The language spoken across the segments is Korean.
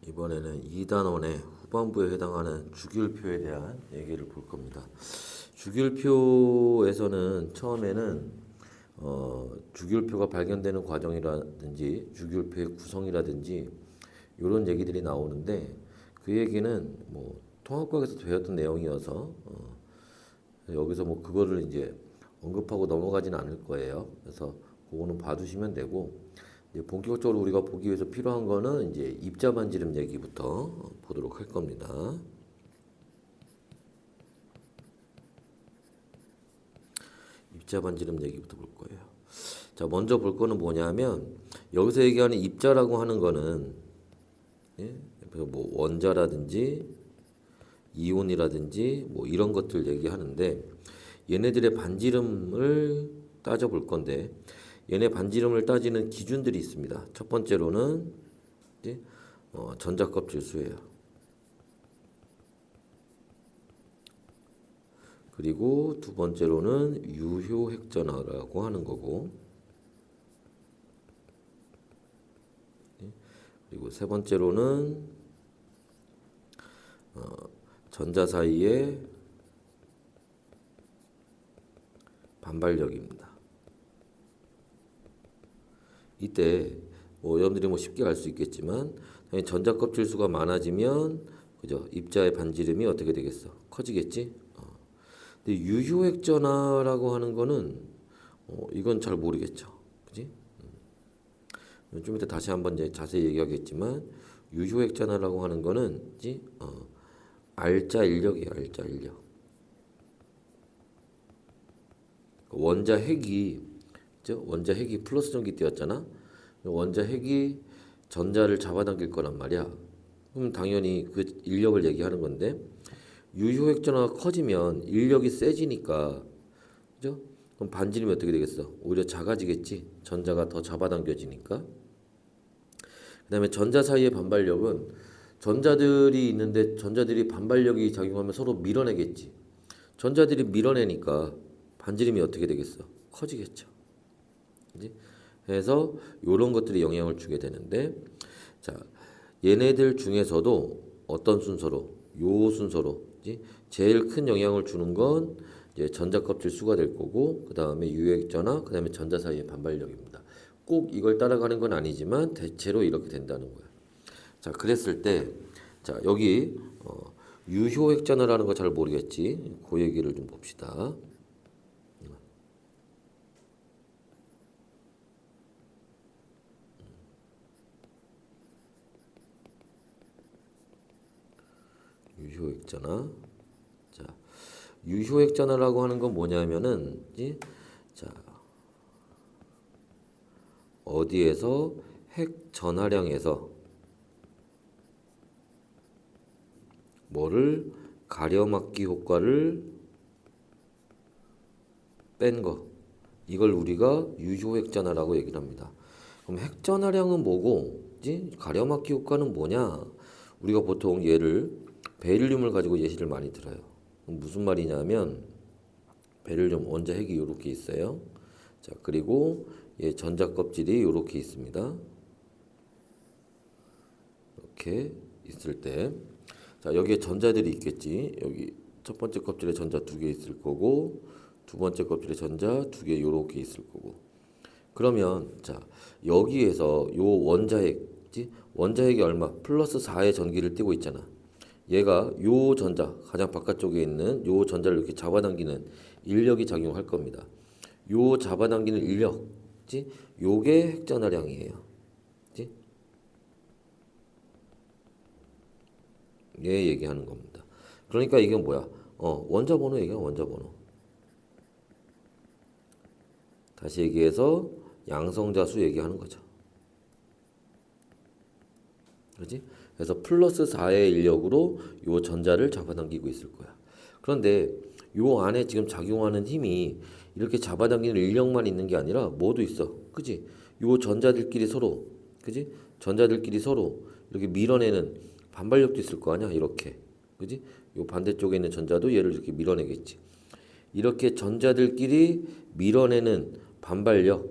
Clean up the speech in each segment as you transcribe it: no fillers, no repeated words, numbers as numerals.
이번에는 2단원의 후반부에 해당하는 주기율표에 대한 얘기를 볼 겁니다. 주기율표에서는 처음에는 주기율표가 발견되는 과정이라든지 주기율표의 구성이라든지 이런 얘기들이 나오는데 그 얘기는 뭐 통합과학에서 배웠던 내용이어서 여기서 뭐 그거를 이제 언급하고 넘어가지는 않을 거예요. 그래서 그거는 봐두시면 되고 이제 본격적으로 우리가 보기 위해서 필요한 거는 이제 입자 반지름 얘기부터 보도록 할 겁니다. 입자 반지름 얘기부터 볼 거예요. 자, 먼저 볼 거는 뭐냐면 여기서 얘기하는 입자라고 하는 거는 뭐 원자라든지 이온이라든지 뭐 이런 것들 얘기하는데 얘네들의 반지름을 따져 볼 건데 얘네 반지름을 따지는 기준들이 있습니다. 첫 번째로는 이제 전자껍질 수예요. 그리고 두 번째로는 유효 핵전화라고 하는 거고, 그리고 세 번째로는 전자 사이의 반발력입니다. 이때 뭐 여러분들이 뭐 쉽게 알 수 있겠지만 전자 껍질 수가 많아지면 그죠? 입자의 반지름이 어떻게 되겠어? 커지겠지? 근데 유효액 전화라고 하는 거는 이건 잘 모르겠죠. 그지? 좀 이따 다시 한번 이제 자세히 얘기하겠지만 유효액 전화라고 하는 거는 알자 인력이에요. 알자 인력. 원자 핵이 원자 핵이 플러스 전기띠였잖아. 원자 핵이 전자를 잡아당길 거란 말이야. 그럼 당연히 그 인력을 얘기하는 건데 유효액 전화가 커지면 인력이 세지니까 그죠? 그럼 반지름이 어떻게 되겠어? 오히려 작아지겠지. 전자가 더 잡아당겨지니까. 그다음에 전자 사이의 반발력은 전자들이 있는데 전자들이 반발력이 작용하면 서로 밀어내겠지. 전자들이 밀어내니까 반지름이 어떻게 되겠어? 커지겠죠. 그지? 그래서 이런 것들이 영향을 주게 되는데 자 얘네들 중에서도 어떤 순서로 요 순서로 제일 큰 영향을 주는 건 이제 전자 껍질 수가 될 거고 그 다음에 유효액 전화 그 다음에 전자 사이의 반발력입니다. 꼭 이걸 따라가는 건 아니지만 대체로 이렇게 된다는 거예요. 자 그랬을 때 자 여기 유효액 전화라는 거 잘 모르겠지. 그 얘기를 좀 봅시다. 유효액 전화. 자, 유효액 전화라고 하는 건 뭐냐면은 자, 어디에서 핵 전하량에서 뭐를 가려막기 효과를 뺀 거. 이걸 우리가 유효액 전하라고 얘기를 합니다. 그럼 핵 전하량은 뭐고, 가려막기 효과는 뭐냐? 우리가 보통 얘를 베릴륨을 가지고 예시를 많이 들어요. 무슨 말이냐면 베릴륨 원자 핵이 이렇게 있어요. 자 그리고 얘 전자 껍질이 이렇게 있습니다. 이렇게 있을 때, 자 여기에 전자들이 있겠지. 여기 첫 번째 껍질에 전자 두 개 있을 거고, 두 번째 껍질에 전자 두 개 이렇게 있을 거고. 그러면 자 여기에서 요 원자핵이 얼마? 플러스 4의 전기를 띠고 있잖아. 얘가 요 전자 가장 바깥쪽에 있는 요 전자를 이렇게 잡아당기는 인력이 작용할 겁니다. 요 잡아당기는 인력, 요게 핵전하량이에요. 얘 얘기하는 겁니다. 그러니까 이게 뭐야? 원자 번호 얘기야, 원자 번호. 다시 얘기해서 양성자 수 얘기하는 거죠. 그렇지? 그래서 플러스 4의 인력으로 요 전자를 잡아당기고 있을 거야. 그런데 요 안에 지금 작용하는 힘이 이렇게 잡아당기는 인력만 있는 게 아니라 뭐도 있어. 그지? 요 전자들끼리 서로, 그지? 전자들끼리 서로 이렇게 밀어내는 반발력도 있을 거 아니야? 이렇게. 그지? 요 반대쪽에 있는 전자도 얘를 이렇게 밀어내겠지. 이렇게 전자들끼리 밀어내는 반발력,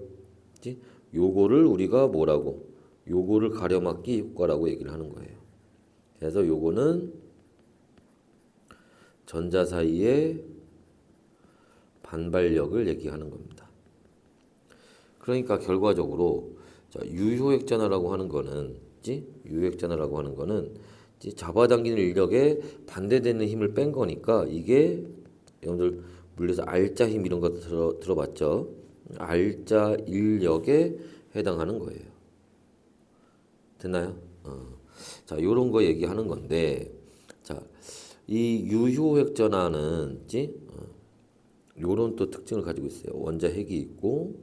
그지? 요거를 우리가 뭐라고? 요거를 가려막기 효과라고 얘기를 하는 거예요. 그래서 요거는 전자 사이의 반발력을 얘기하는 겁니다. 그러니까 결과적으로 자, 유효액전화라고 하는 거는 유효액전화라고 하는 거는 잡아당기는 인력에 반대되는 힘을 뺀 거니까 이게 여러분들 물리에서 알자 힘 이런 거 들어봤죠? 알자 인력에 해당하는 거예요. 됐나요? 자, 요런 거 얘기하는 건데 자, 이 유효액전화는 요런 또 특징을 가지고 있어요. 원자 핵이 있고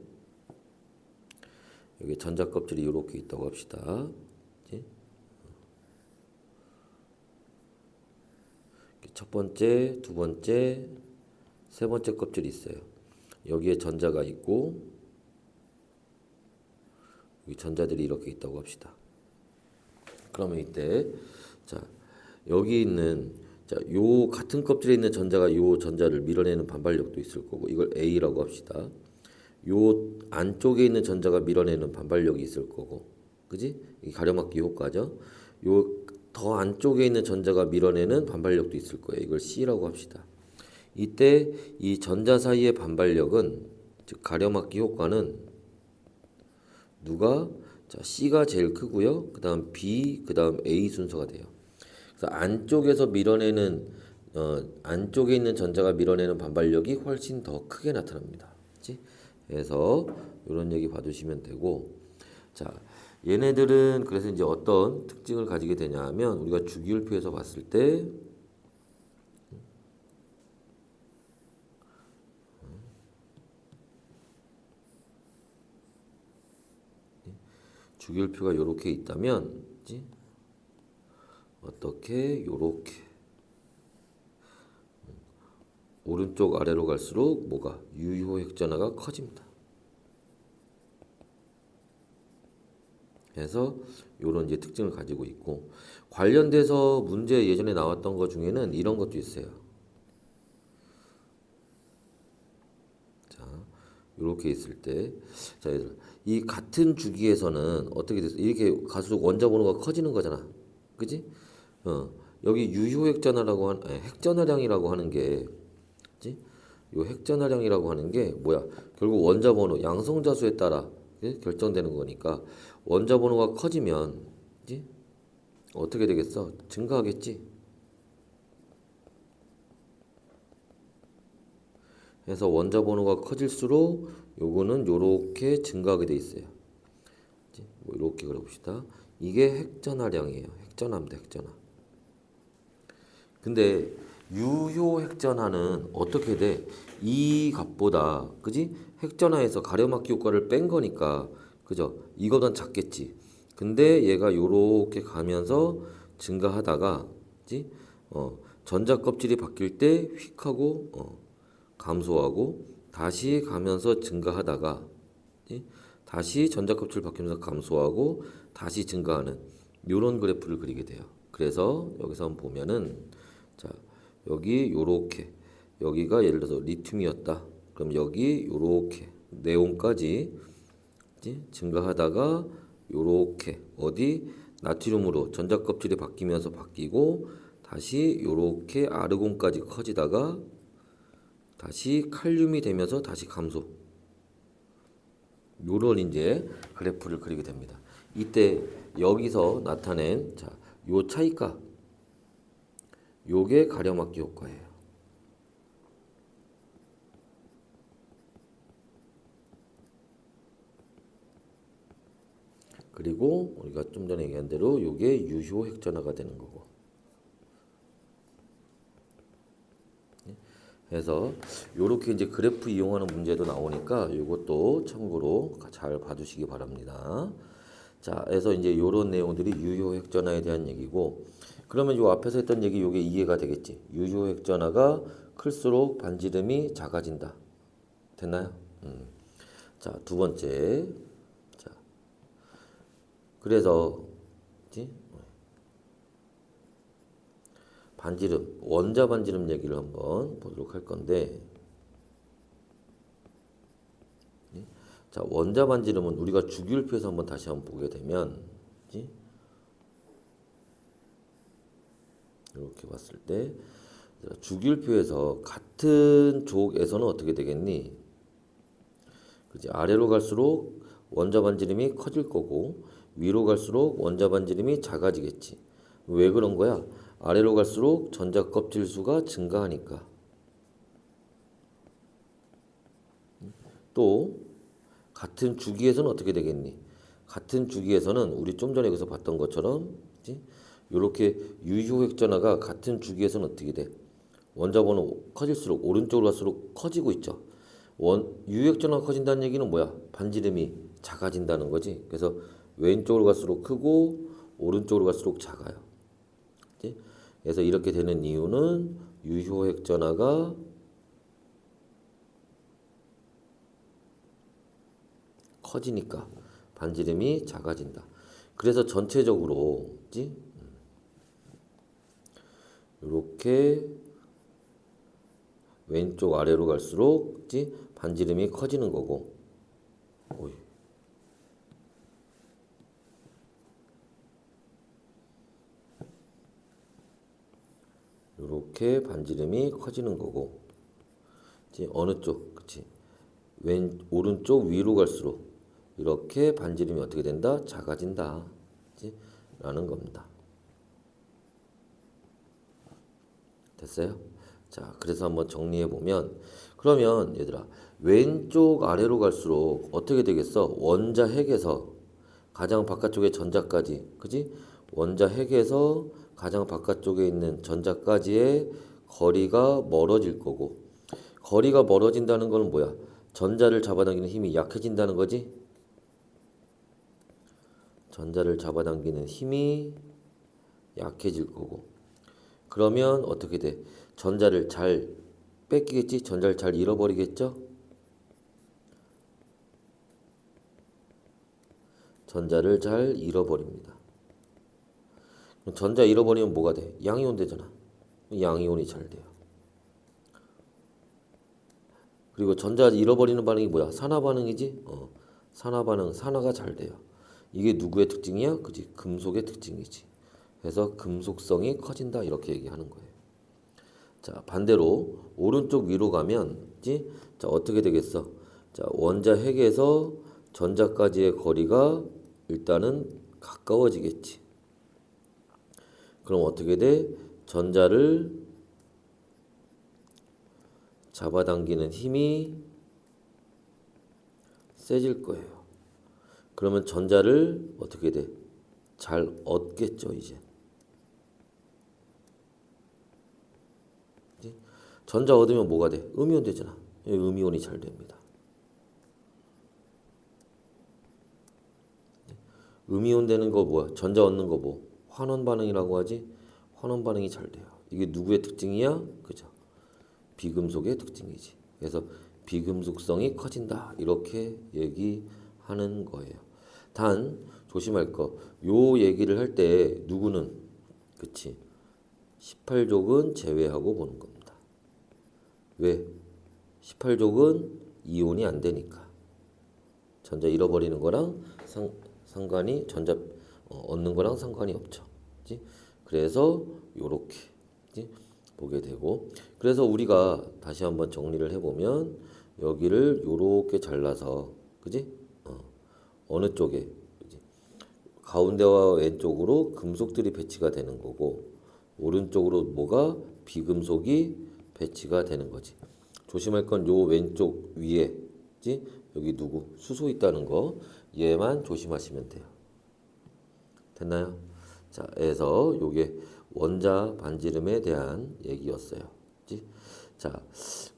여기 전자 껍질이 이렇게 있다고 합시다. 첫 번째, 두 번째, 세 번째 껍질이 있어요. 여기에 전자가 있고 여기 전자들이 이렇게 있다고 합시다. 그러면 이때 자 여기 있는 요 같은 껍질에 있는 전자가 요 전자를 밀어내는 반발력도 있을 거고 이걸 A라고 합시다. 요 안쪽에 있는 전자가 밀어내는 반발력이 있을 거고, 그지? 이 가려막기 효과죠. 요 더 안쪽에 있는 전자가 밀어내는 반발력도 있을 거예요. 이걸 C라고 합시다. 이때 이 전자 사이의 반발력은 즉 가려막기 효과는 누가 C가 제일 크고요. 그다음 B, 그다음 A 순서가 돼요. 그래서 안쪽에서 밀어내는 안쪽에 있는 전자가 밀어내는 반발력이 훨씬 더 크게 나타납니다. 그치? 그래서 이런 얘기 봐두시면 되고, 자 얘네들은 그래서 이제 어떤 특징을 가지게 되냐면 우리가 주기율표에서 봤을 때 주기율표가 이렇게 있다면 어떻게 요렇게 오른쪽 아래로 갈수록 뭐가 유효액전화가 커집니다. 그래서 요런 이제 특징을 가지고 있고 관련돼서 문제 예전에 나왔던 것 중에는 이런 것도 있어요. 자, 요렇게 있을 때 자, 얘들아, 이 같은 주기에서는 어떻게 됐어? 이렇게 갈수록 원자 번호가 커지는 거잖아. 그지? 여기 유효액전화라고 핵전화량이라고 하는 게 그지? 요 핵전화량이라고 하는 게 뭐야? 결국 원자 번호 양성자수에 따라 결정되는 거니까 원자 번호가 커지면 그지? 어떻게 되겠어? 증가하겠지. 그래서 원자 번호가 커질수록 요거는 요렇게 증가하게 돼 있어요. 뭐 이렇게 그려봅시다. 이게 핵전화량이에요. 핵전화입니다. 핵전화. 근데 유효 핵전화는 어떻게 돼? 이 값보다 그지? 핵전화에서 가려막기 효과를 뺀 거니까 그죠? 이거보단 작겠지. 근데 얘가 요렇게 가면서 증가하다가 그지? 전자 껍질이 바뀔 때 휙 하고 감소하고 다시 가면서 증가하다가 그지? 다시 전자 껍질 바뀌면서 감소하고 다시 증가하는 요런 그래프를 그리게 돼요. 그래서 여기서 한번 보면은 자 여기 요렇게 여기가 예를 들어서 리튬이었다. 그럼 여기 요렇게 네온까지 증가하다가 요렇게 어디 나트륨으로 전자 껍질이 바뀌면서 바뀌고 다시 요렇게 아르곤까지 커지다가 다시 칼륨이 되면서 다시 감소. 요런 이제 그래프를 그리게 됩니다. 이때 여기서 나타낸 요 차이값 요게 가려막기 효과예요. 그리고 우리가 좀 전에 얘기한 대로 요게 유효 핵전화가 되는 거고. 그래서 요렇게 이제 그래프 이용하는 문제도 나오니까 요것도 참고로 잘 봐주시기 바랍니다. 자, 그래서 이제 요런 내용들이 유효 핵전화에 대한 얘기고, 그러면 요 앞에서 했던 얘기 요게 이해가 되겠지. 유효 핵전화가 클수록 반지름이 작아진다. 됐나요? 자, 두 번째. 자, 그래서 반지름, 원자 반지름 얘기를 한번 보도록 할 건데, 자, 원자 반지름은 우리가 주기율표에서 한번 다시 한번 보게 되면, 이렇게 봤을 때 주기율표에서 같은 족에서는 어떻게 되겠니? 그지? 아래로 갈수록 원자 반지름이 커질 거고 위로 갈수록 원자 반지름이 작아지겠지. 왜 그런 거야? 아래로 갈수록 전자 껍질 수가 증가하니까. 또 같은 주기에서는 어떻게 되겠니? 같은 주기에서는 우리 좀 전에 여기서 봤던 것처럼 이렇게 유효액전화가 같은 주기에서는 어떻게 돼? 원자 번호 커질수록 오른쪽으로 갈수록 커지고 있죠. 유효액전화가 커진다는 얘기는 뭐야? 반지름이 작아진다는 거지. 그래서 왼쪽으로 갈수록 크고 오른쪽으로 갈수록 작아요. 그치? 그래서 이렇게 되는 이유는 유효액전화가 커지니까 반지름이 작아진다. 그래서 전체적으로 이렇게 왼쪽 아래로 갈수록 반지름이 커지는 거고. 이렇게 반지름이 커지는 거고. 어느 쪽, 그치? 오른쪽 위로 갈수록 이렇게 반지름이 어떻게 된다? 작아진다. 그치? 라는 겁니다. 됐어요? 자, 그래서 한번 정리해 보면, 그러면 얘들아, 왼쪽 아래로 갈수록 어떻게 되겠어? 원자 핵에서 가장 바깥쪽에 전자까지, 그지? 원자 핵에서 가장 바깥쪽에 있는 전자까지의 거리가 멀어질 거고, 거리가 멀어진다는 건 뭐야? 전자를 잡아당기는 힘이 약해진다는 거지? 전자를 잡아당기는 힘이 약해질 거고. 그러면 어떻게 돼? 전자를 잘 뺏기겠지? 전자를 잘 잃어버리겠죠? 전자를 잘 잃어버립니다. 전자 잃어버리면 뭐가 돼? 양이온 되잖아. 양이온이 잘 돼요. 그리고 전자 잃어버리는 반응이 뭐야? 산화 반응이지? 산화 반응, 산화가 잘 돼요. 이게 누구의 특징이야? 그지? 금속의 특징이지. 그래서 금속성이 커진다 이렇게 얘기하는 거예요. 자, 반대로 오른쪽 위로 가면 자, 어떻게 되겠어? 자, 원자 핵에서 전자까지의 거리가 일단은 가까워지겠지. 그럼 어떻게 돼? 전자를 잡아당기는 힘이 세질 거예요. 그러면 전자를 어떻게 돼? 잘 얻겠죠, 이제. 전자 얻으면 뭐가 돼? 음이온 되잖아. 음이온이 잘 됩니다. 음이온 되는 거 뭐야? 전자 얻는 거 뭐? 환원 반응이라고 하지? 환원 반응이 잘 돼요. 이게 누구의 특징이야? 그죠? 비금속의 특징이지. 그래서 비금속성이 커진다. 이렇게 얘기하는 거예요. 단 조심할 거. 요 얘기를 할 때 누구는 그치? 18족은 제외하고 보는 겁니다. 왜? 18족은 이온이 안 되니까. 전자 잃어버리는 거랑 상관이 전자 얻는 거랑 상관이 없죠. 그치? 그래서 요렇게 보게 되고, 그래서 우리가 다시 한번 정리를 해보면 여기를 요렇게 잘라서 그지? 어느 쪽에 그지? 가운데와 왼쪽으로 금속들이 배치가 되는 거고 오른쪽으로 뭐가 비금속이 배치가 되는 거지. 조심할 건 요 왼쪽 위에 그지? 여기 누구 수소 있다는 거 얘만 조심하시면 돼요. 됐나요? 자, 그래서 요게 원자 반지름에 대한 얘기였어요. 그치? 자,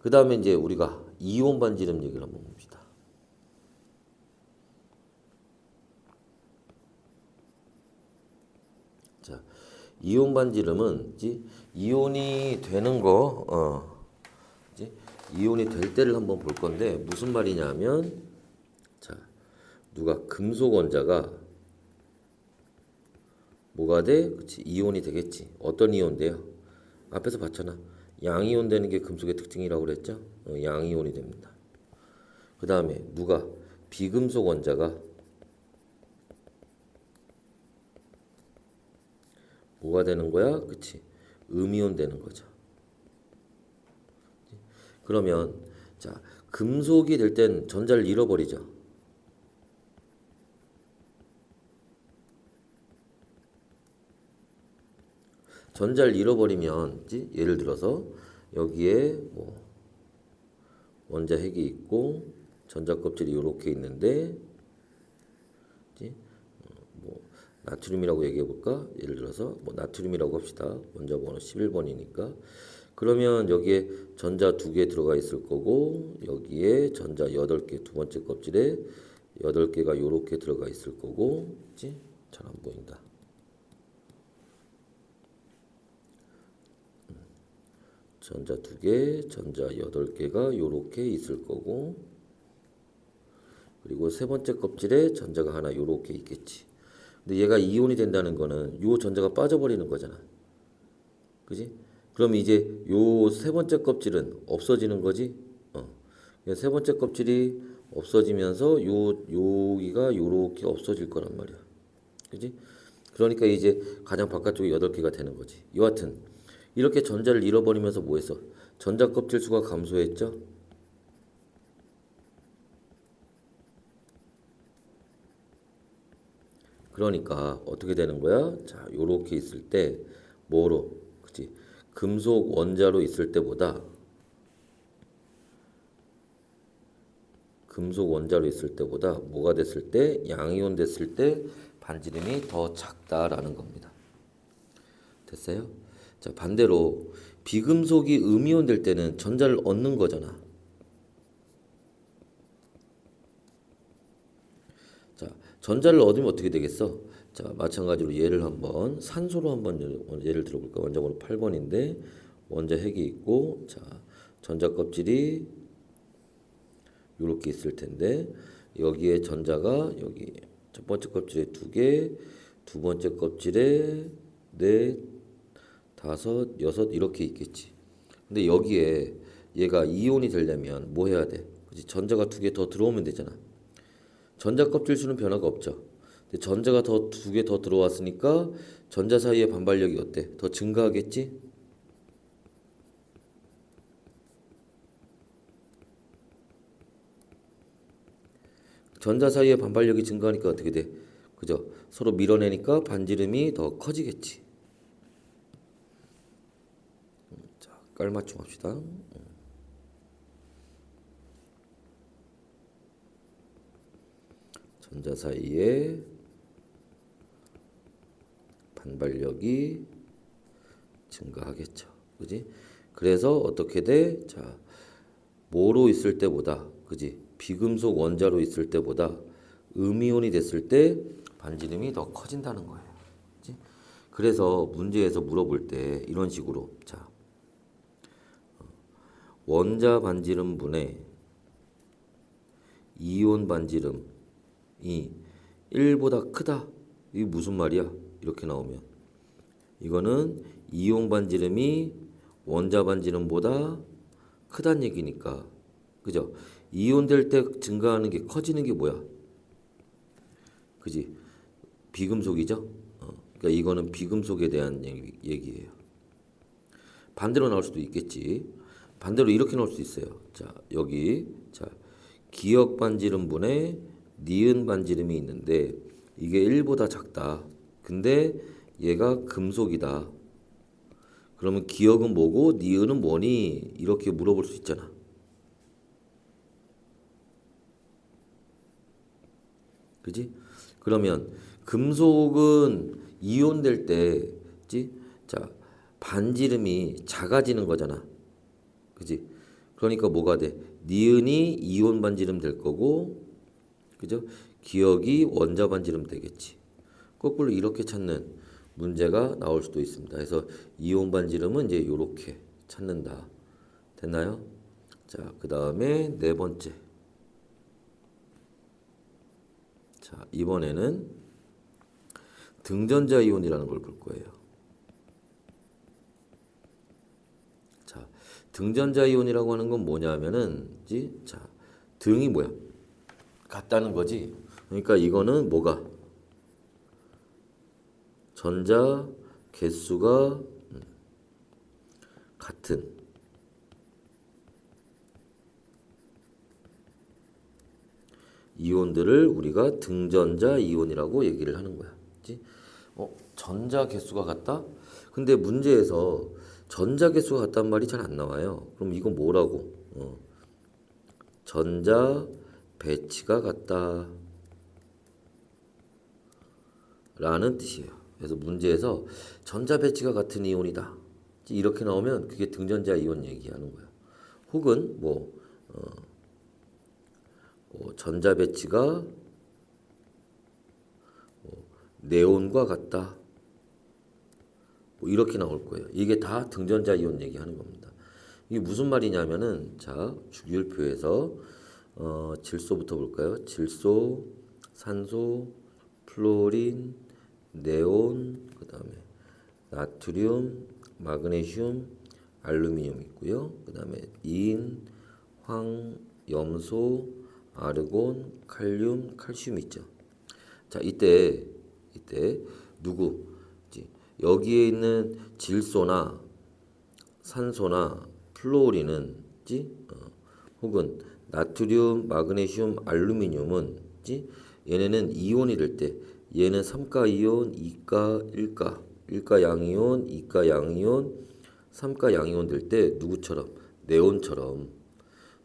그 다음에 이제 우리가 이온 반지름 얘기를 한번 봅시다. 자, 이온 반지름은 이온이 되는 거, 이온이 될 때를 한번 볼 건데 무슨 말이냐면, 자, 누가 금속 원자가 뭐가 돼? 그치, 이온이 되겠지. 어떤 이온 돼요? 앞에서 봤잖아. 양이온 되는 게 금속의 특징이라고 그랬죠? 양이온이 됩니다. 그 다음에 누가 비금속 원자가 뭐가 되는 거야? 그치? 음이온 되는 거죠. 그러면 자, 금속이 될 땐 전자를 잃어버리죠. 전자를 잃어버리면 예를 들어서 여기에 뭐 원자 핵이 있고 전자 껍질이 이렇게 있는데 뭐 나트륨이라고 얘기해 볼까? 예를 들어서 뭐 나트륨이라고 합시다. 원자 번호 11번이니까. 그러면 여기에 전자 2개 들어가 있을 거고 여기에 전자 8개 두 번째 껍질에 8개가 이렇게 들어가 있을 거고 잘 안 보인다. 전자 2개, 전자 8개가 이렇게 있을 거고 그리고 세 번째 껍질에 전자가 하나 이렇게 있겠지. 근데 얘가 이온이 된다는 거는 요 전자가 빠져버리는 거잖아. 그지? 그럼 이제 요 세 번째 껍질은 없어지는 거지? 세 번째 껍질이 없어지면서 여기가 요렇게 없어질 거란 말이야. 그지? 그러니까 이제 가장 바깥쪽이 8개가 되는 거지. 여하튼 이렇게 전자를 잃어버리면서 뭐 했어? 전자 껍질 수가 감소했죠? 그러니까 어떻게 되는 거야? 자, 요렇게 있을 때 뭐로? 그치? 금속 원자로 있을 때보다 뭐가 됐을 때 양이온 됐을 때 반지름이 더 작다라는 겁니다. 됐어요? 자, 반대로 비금속이 음이온 될 때는 전자를 얻는 거잖아. 자, 전자를 얻으면 어떻게 되겠어? 자, 마찬가지로 얘를 한번 산소로 한번 예를 들어볼까? 원자 번호 8번인데 원자 핵이 있고 자, 전자 껍질이 이렇게 있을 텐데 여기에 전자가 여기 첫 번째 껍질에 2개, 두 번째 껍질에 4, 5, 6 이렇게 있겠지. 근데 여기에 얘가 이온이 되려면 뭐 해야 돼? 그치? 전자가 2개 더 들어오면 되잖아. 전자 껍질 수는 변화가 없죠. 근데 전자가 2개 더 들어왔으니까 전자 사이의 반발력이 어때? 더 증가하겠지? 전자 사이의 반발력이 증가하니까 어떻게 돼? 그죠? 서로 밀어내니까 반지름이 더 커지겠지. 자, 깔맞춤 합시다. 전자 사이의 반발력이 증가하겠죠. 그지? 그래서 어떻게 돼? 자, 뭐로 있을 때보다, 그지? 비금속 원자로 있을 때보다 음이온이 됐을 때 반지름이 더 커진다는 거예요. 그지? 그래서 문제에서 물어볼 때 이런 식으로 자, 원자 반지름 분의 이온 반지름이 1보다 크다. 이게 무슨 말이야? 이렇게 나오면 이거는 이온 반지름이 원자 반지름보다 크다는 얘기니까 그죠? 이온 될 때 증가하는 게 커지는 게 뭐야? 그지? 비금속이죠? 그러니까 이거는 비금속에 대한 얘기예요. 반대로 나올 수도 있겠지. 반대로 이렇게 나올 수 있어요. 자, 여기 자, 기역 반지름분의 니은 반지름이 있는데 이게 1보다 작다. 근데 얘가 금속이다. 그러면 기역은 뭐고 니은은 뭐니? 이렇게 물어볼 수 있잖아. 그지? 그러면 금속은 이온될 때, 그지? 자, 반지름이 작아지는 거잖아. 그지? 그러니까 뭐가 돼? 니은이 이온 반지름 될 거고, 그죠? 기역이 원자 반지름 되겠지. 거꾸로 이렇게 찾는 문제가 나올 수도 있습니다. 그래서 이온 반지름은 이제 이렇게 찾는다. 됐나요? 자, 그 다음에 네 번째. 자, 이번에는 등전자 이온이라는 걸 볼 거예요. 자, 등전자 이온이라고 하는 건 뭐냐면은, 자, 등이 뭐야? 같다는 거지. 그러니까 이거는 뭐가? 전자 개수가 같은 이온들을 우리가 등전자 이온이라고 얘기를 하는 거야. 그치? 전자 개수가 같다? 근데 문제에서 전자 개수가 같단 말이 잘 안 나와요. 그럼 이건 뭐라고? 전자 배치가 같다 라는 뜻이에요. 그래서 문제에서 전자 배치가 같은 이온이다 이렇게 나오면 그게 등전자 이온 얘기하는 거야. 혹은 전자 배치가 네온과 같다 이렇게 나올 거예요. 이게 다 등전자 이온 얘기하는 겁니다. 이게 무슨 말이냐면은 자 주기율표에서 질소부터 볼까요? 질소, 산소, 플로린, 네온, 그 다음에 나트륨, 마그네슘, 알루미늄 있고요. 그 다음에 인, 황, 염소, 아르곤, 칼륨, 칼슘 있죠. 자 이때 누구? 여기에 있는 질소나 산소나 플로린은 혹은 나트륨, 마그네슘, 알루미늄은 얘네는 이온이 될 때 얘는 3가 이온, 2가 1가, 1가 양이온, 2가 양이온, 3가 양이온 될 때 누구처럼? 네온처럼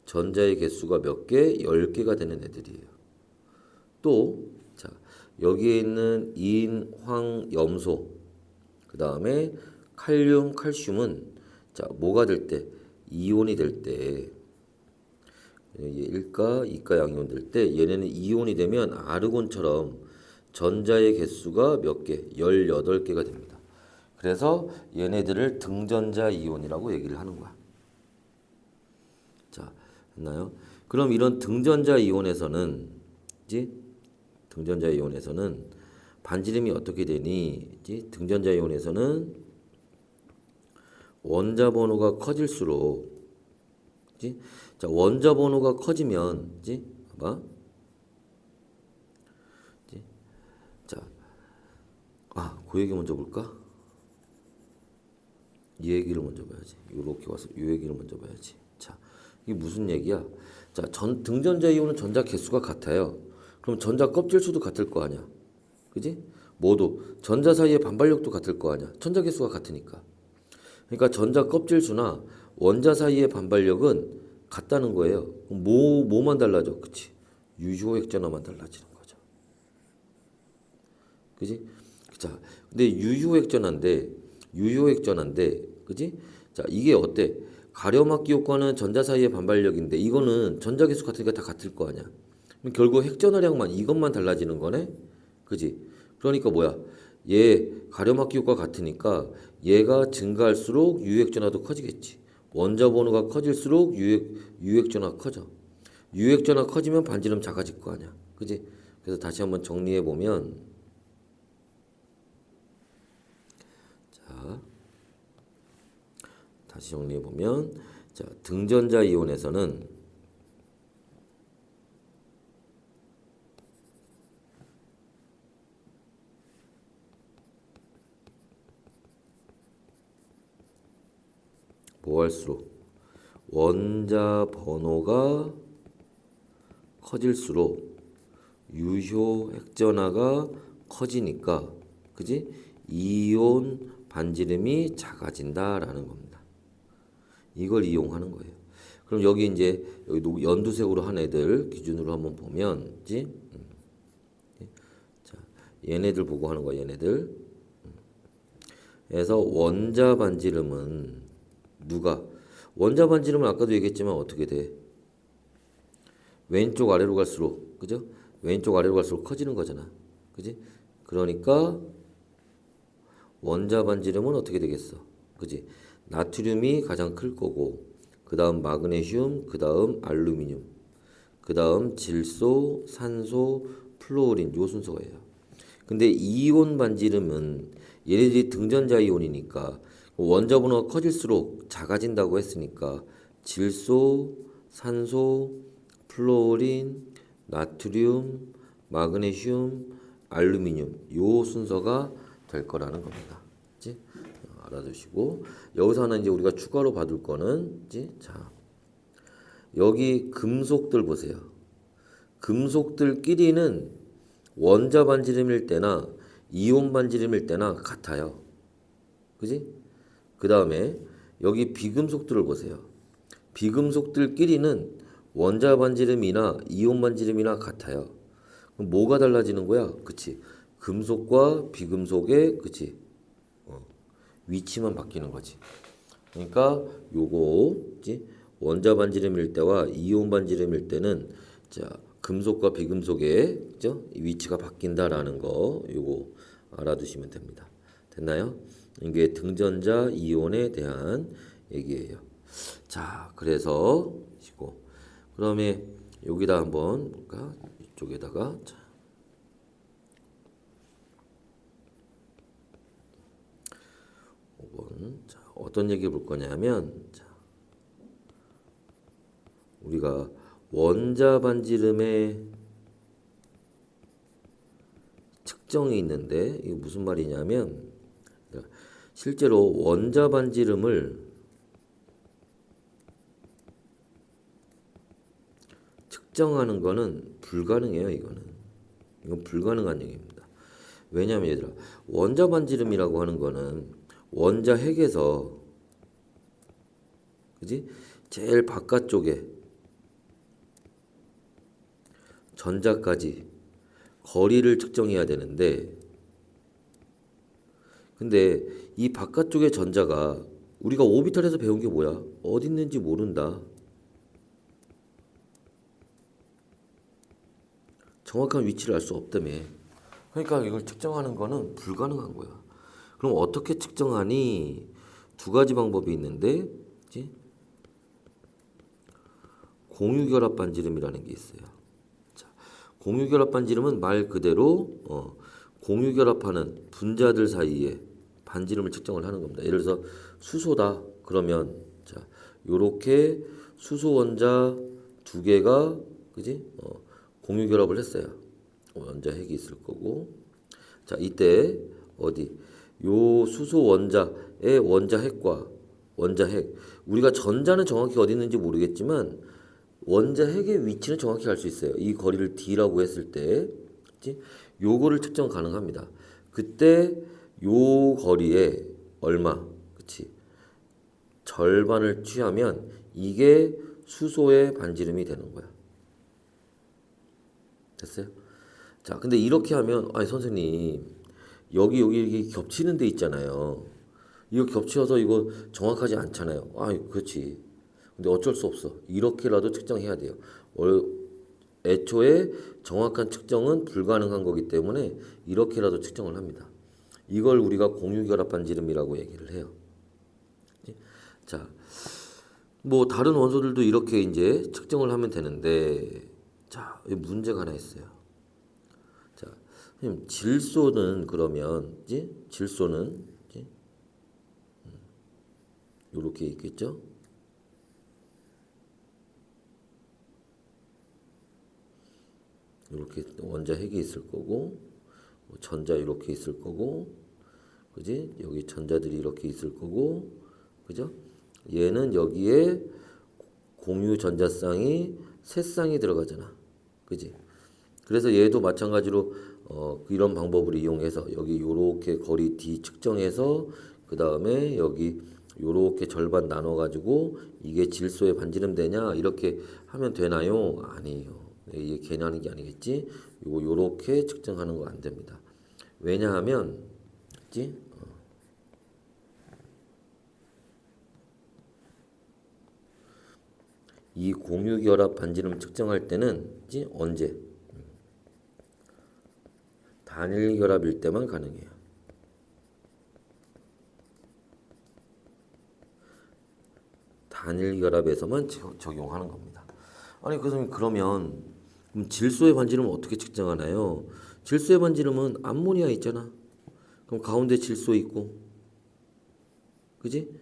전자의 개수가 몇 개? 10개가 되는 애들이에요. 또 자, 여기에 있는 인, 황, 염소 그 다음에 칼륨, 칼슘은 자 뭐가 될 때? 이온이 될 때 1가, 2가 양이온 될 때 얘네는 이온이 되면 아르곤처럼 전자의 개수가 몇 개? 18개가 됩니다. 그래서 얘네들을 등전자 이온이라고 얘기를 하는 거야. 자, 됐나요? 그럼 이런 등전자 이온에서는 등전자 이온에서는 반지름이 어떻게 되니? 등전자 이온에서는 원자 번호가 커질수록 자, 원자 번호가 커지면 봐봐. 자, 그 얘기 먼저 볼까? 이 얘기를 먼저 봐야지. 이렇게 와서 이 얘기를 먼저 봐야지. 자, 이게 무슨 얘기야? 자, 등전자 이온은 전자 개수가 같아요. 그럼 전자 껍질 수도 같을 거 아니야. 그지? 모두 전자 사이의 반발력도 같을 거 아니야. 전자 개수가 같으니까. 그러니까 전자 껍질 수나 원자 사이의 반발력은 같다는 거예요. 뭐만 달라져? 그치? 유효 핵전화만 달라지는 거죠. 그지? 자, 근데 유효 핵전화인데, 그지? 자, 이게 어때? 가려막기 효과는 전자 사이의 반발력인데, 이거는 전자 개수 같으니까 다 같을 거 아니야. 그럼 결국 핵전화량만 이것만 달라지는 거네? 그지? 그러니까 뭐야? 얘 가려막기 효과 같으니까 얘가 증가할수록 유핵전화도 커지겠지. 원자 번호가 커질수록 유핵전화 커져. 유핵전화 커지면 반지름 작아질 거 아니야. 그지? 그래서 다시 한번 정리해 보면 자, 등전자 이온에서는 뭐 할수록 원자 번호가 커질수록 유효 핵전화가 커지니까 그지? 이온 반지름이 작아진다라는 겁니다. 이걸 이용하는 거예요. 그럼 여기 이제 여기 연두색으로 한 애들 기준으로 한번 보면 자, 얘네들 보고 하는 거야. 얘네들. 그래서 원자 반지름은 누가? 원자 반지름은 아까도 얘기했지만 어떻게 돼? 왼쪽 아래로 갈수록 그죠? 왼쪽 아래로 갈수록 커지는 거잖아. 그지? 그러니까 원자 반지름은 어떻게 되겠어? 그지? 나트륨이 가장 클 거고 그 다음 마그네슘, 그 다음 알루미늄, 그 다음 질소, 산소, 플로린 요 순서예요. 근데 이온 반지름은 얘네들이 등전자 이온이니까 원자 번호가 커질수록 작아진다고 했으니까 질소, 산소, 플로린, 나트륨, 마그네슘, 알루미늄 요 순서가 될 거라는 겁니다. 그치? 알아두시고 여기서 하나 이제 우리가 추가로 받을 거는 이제 자 여기 금속들 보세요. 금속들끼리는 원자 반지름일 때나 이온 반지름일 때나 같아요. 그지? 그 다음에 여기 비금속들을 보세요. 비금속들끼리는 원자 반지름이나 이온 반지름이나 같아요. 그럼 뭐가 달라지는 거야? 그치? 금속과 비금속의 그치? 위치만 바뀌는 거지. 그러니까 요거 그치? 원자 반지름일 때와 이온 반지름일 때는 자 금속과 비금속의 그죠? 위치가 바뀐다라는 거 요거 알아두시면 됩니다. 됐나요? 이게 등전자 이온에 대한 얘기예요. 자, 그래서 그다음에 여기다 한번 볼까? 이쪽에다가 자, 5번 자, 어떤 얘기 볼 거냐면 자, 우리가 원자 반지름의 측정이 있는데 이게 무슨 말이냐면 실제로 원자 반지름을 측정하는 거는 불가능해요. 이건 불가능한 얘기입니다. 왜냐하면 얘들아 원자 반지름이라고 하는 거는 원자 핵에서 그지 제일 바깥쪽에 전자까지 거리를 측정해야 되는데 근데 이 바깥쪽의 전자가 우리가 오비탈에서 배운 게 뭐야? 어디 있는지 모른다. 정확한 위치를 알 수 없다며. 그러니까 이걸 측정하는 거는 불가능한 거야. 그럼 어떻게 측정하니? 두 가지 방법이 있는데 그치? 공유결합 반지름이라는 게 있어요. 자, 공유결합 반지름은 말 그대로 공유결합하는 분자들 사이에 반지름을 측정을 하는 겁니다. 예를 들어서 수소다 그러면 자 요렇게 수소 원자 두 개가 그지 공유결합을 했어요. 원자 핵이 있을 거고 자 이때 어디 요 수소 원자의 원자 핵과 원자 핵 우리가 전자는 정확히 어디 있는지 모르겠지만 원자 핵의 위치는 정확히 알 수 있어요. 이 거리를 d라고 했을 때 그치? 요거를 측정 가능합니다. 그때 요 거리에 얼마 그치 절반을 취하면 이게 수소의 반지름이 되는 거야. 됐어요? 자, 근데 이렇게 하면 아니 선생님 여기 겹치는 데 있잖아요. 이거 겹쳐서 이거 정확하지 않잖아요. 아, 그렇지. 근데 어쩔 수 없어. 이렇게라도 측정해야 돼요. 애초에 정확한 측정은 불가능한 거기 때문에 이렇게라도 측정을 합니다. 이걸 우리가 공유결합 반지름이라고 얘기를 해요. 자, 뭐 다른 원소들도 이렇게 이제 측정을 하면 되는데 자, 여기 문제가 하나 있어요. 자, 선생님 질소는 그러면 질소는 요렇게 있겠죠? 이렇게 원자 핵이 있을 거고 전자 이렇게 있을 거고 그지 여기 전자들이 이렇게 있을 거고 그죠 얘는 여기에 공유 전자쌍이 세 쌍이 들어가잖아 그지 그래서 얘도 마찬가지로 이런 방법을 이용해서 여기 요렇게 거리 D 측정해서 그 다음에 여기 요렇게 절반 나눠 가지고 이게 질소의 반지름 되냐 이렇게 하면 되나요? 아니에요. 이게 괜히 하는 게 아니겠지. 요렇게 측정하는 거 안 됩니다. 왜냐하면 그치? 이 공유결합 반지름 측정할 때는 언제? 단일 결합일 때만 가능해요. 단일 결합에서만 적용하는 겁니다. 아니 그러면 질소의 반지름은 어떻게 측정하나요? 질소의 반지름은 암모니아 있잖아. 그럼 가운데 질소 있고, 그지?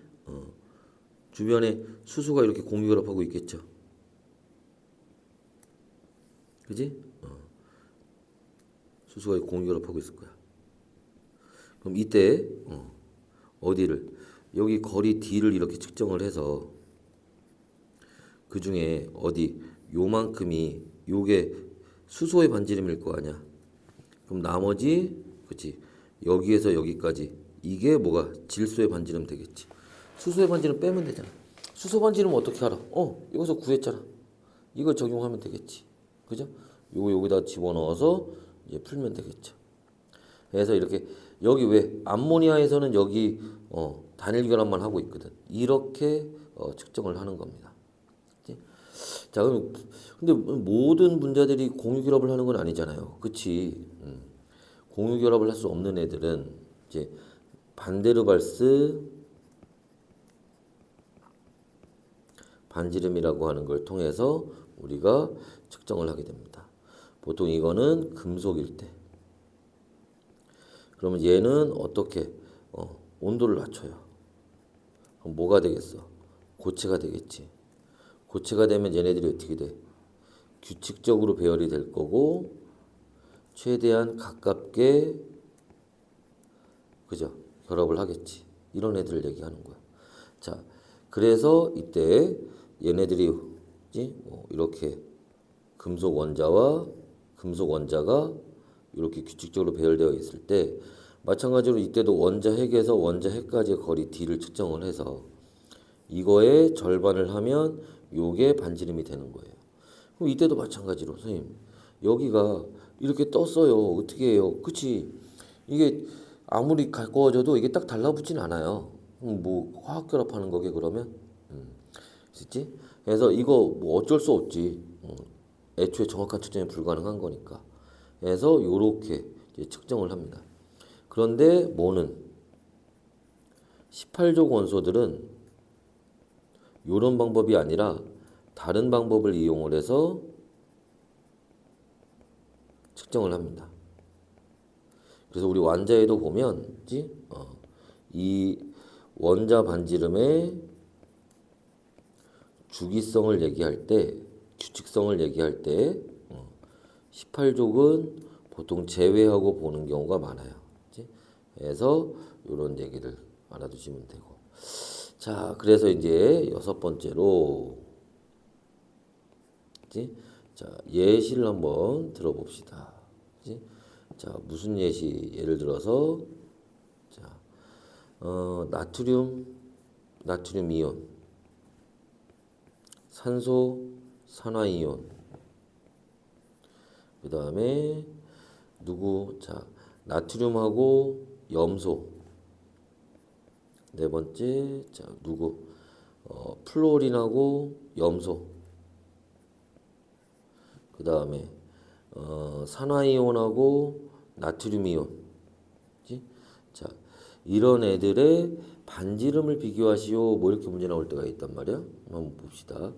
주변에 수소가 이렇게 공유결합하고 있겠죠. 그지? 수소가 공유결합하고 있을 거야. 그럼 이때 어디를? 여기 거리 D를 이렇게 측정을 해서 그 중에 어디 요만큼이 요게 수소의 반지름일 거 아니야. 그럼 나머지 그치 여기에서 여기까지 이게 뭐가 질소의 반지름 되겠지. 수소의 반지름 빼면 되잖아. 수소 반지름 어떻게 알아? 여기서 구했잖아. 이걸 적용하면 되겠지. 그죠? 요거 여기다 집어넣어서 이제 풀면 되겠죠. 그래서 이렇게 여기 왜 암모니아에서는 여기 단일 결합만 하고 있거든. 이렇게 측정을 하는 겁니다. 그치? 자, 그럼 근데 모든 분자들이 공유 결합을 하는 건 아니잖아요. 그치? 공유 결합을 할 수 없는 애들은 이제 반데르발스 반지름이라고 하는 걸 통해서 우리가 측정을 하게 됩니다. 보통 이거는 금속일 때. 그러면 얘는 어떻게 온도를 낮춰요. 그럼 뭐가 되겠어? 고체가 되겠지. 고체가 되면 얘네들이 어떻게 돼? 규칙적으로 배열이 될 거고 최대한 가깝게 그죠? 결합을 하겠지. 이런 애들을 얘기하는 거야. 자, 그래서 이때 얘네들이 이렇게 금속 원자와 금속 원자가 이렇게 규칙적으로 배열되어 있을 때 마찬가지로 이때도 원자 핵에서 원자 핵까지의 거리 D를 측정을 해서 이거의 절반을 하면 요게 반지름이 되는 거예요. 그럼 이때도 마찬가지로 선생님 여기가 이렇게 떴어요. 어떻게 해요? 그치? 이게 아무리 가까워져도 이게 딱 달라붙진 않아요. 뭐 화학 결합하는 거게 그러면? 있지? 그래서 이거 뭐 어쩔 수 없지. 애초에 정확한 측정이 불가능한 거니까. 그래서 요렇게 측정을 합니다. 그런데 뭐는 18족 원소들은 요런 방법이 아니라 다른 방법을 이용을 해서 측정을 합니다. 그래서 우리 완자에도 보면 이 원자 반지름의 주기성을 얘기할 때 규칙성을 얘기할 때 18족은 보통 제외하고 보는 경우가 많아요. 그치? 그래서 이런 얘기를 알아두시면 되고. 자, 그래서 이제 여섯 번째로 그치? 자, 예시를 한번 들어봅시다. 그치? 자, 무슨 예시? 예를 들어서 자, 나트륨 이온, 산소 산화이온, 그 다음에 자, 나트륨하고 염소. 네 번째, 자, 플로린하고 염소. 그 다음에 산화이온하고 나트륨이온. 그치? 자, 이런 애들의 반지름을 비교하시오. 뭐 이렇게 문제 나올 때가 있단 말이야. 한번 봅시다.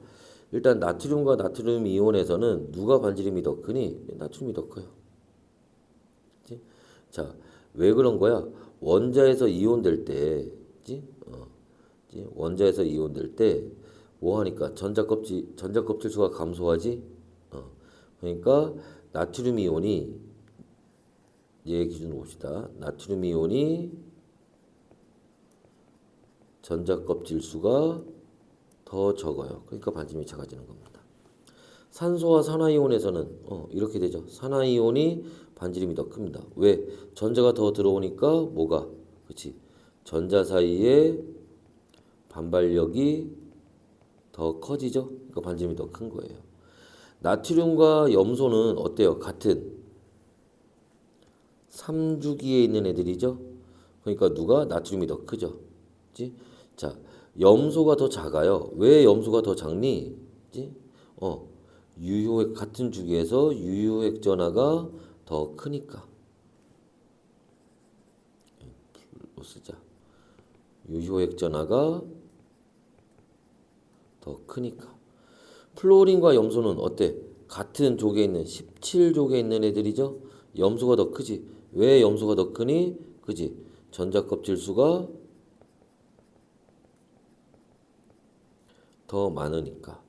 일단 나트륨과 나트륨 이온에서는 누가 반지름이 더 크니? 나트륨이 더 커요. 그치? 자, 왜 그런 거야? 원자에서 이온될 때, 그치? 원자에서 이온될 때 뭐 하니까 전자 껍질 수가 감소하지? 그러니까 나트륨 이온이 얘 기준으로 봅시다. 나트륨 이온이 전자 껍질 수가 더 적어요. 그러니까 반지름이 작아지는 겁니다. 산소와 산화이온에서는 이렇게 되죠. 산화이온이 반지름이 더 큽니다. 왜? 전자가 더 들어오니까 뭐가? 그치? 전자 사이에 반발력이 더 커지죠. 그러니까 반지름이 더 큰 거예요. 나트륨과 염소는 어때요? 같은 3주기에 있는 애들이죠. 그러니까 누가? 나트륨이 더 크죠. 그치? 자, 염소가 더 작아요. 왜 염소가 더 작니? 그치? 유효액 같은 주기에서 유효액 전하가 더 크니까. 로 쓰자. 유효액 전하가 더 크니까. 플로린과 염소는 어때? 같은 족에 있는 17족에 있는 애들이죠. 염소가 더 크지. 왜 염소가 더 크니? 그지? 전자 껍질 수가 더 많으니까.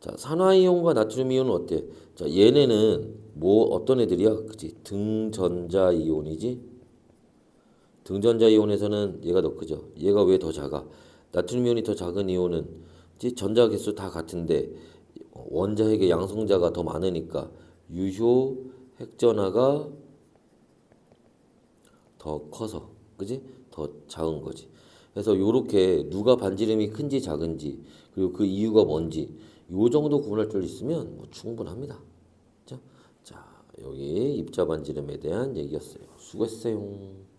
자, 산화이온과 나트륨 이온은 어때? 자, 얘네는 뭐 어떤 애들이야? 그지? 등전자 이온이지. 등전자 이온에서는 얘가 더 크죠. 얘가 왜 더 작아? 나트륨 이온이 더 작은 이온은 이제 전자 개수 다 같은데 원자 핵의 양성자가 더 많으니까 유효 핵전하가 더 커서, 그지? 더 작은 거지. 그래서 요렇게 누가 반지름이 큰지 작은지, 그리고 그 이유가 뭔지 요 정도 구분할 줄 있으면 뭐 충분합니다. 자, 여기 입자 반지름에 대한 얘기였어요. 수고했어요.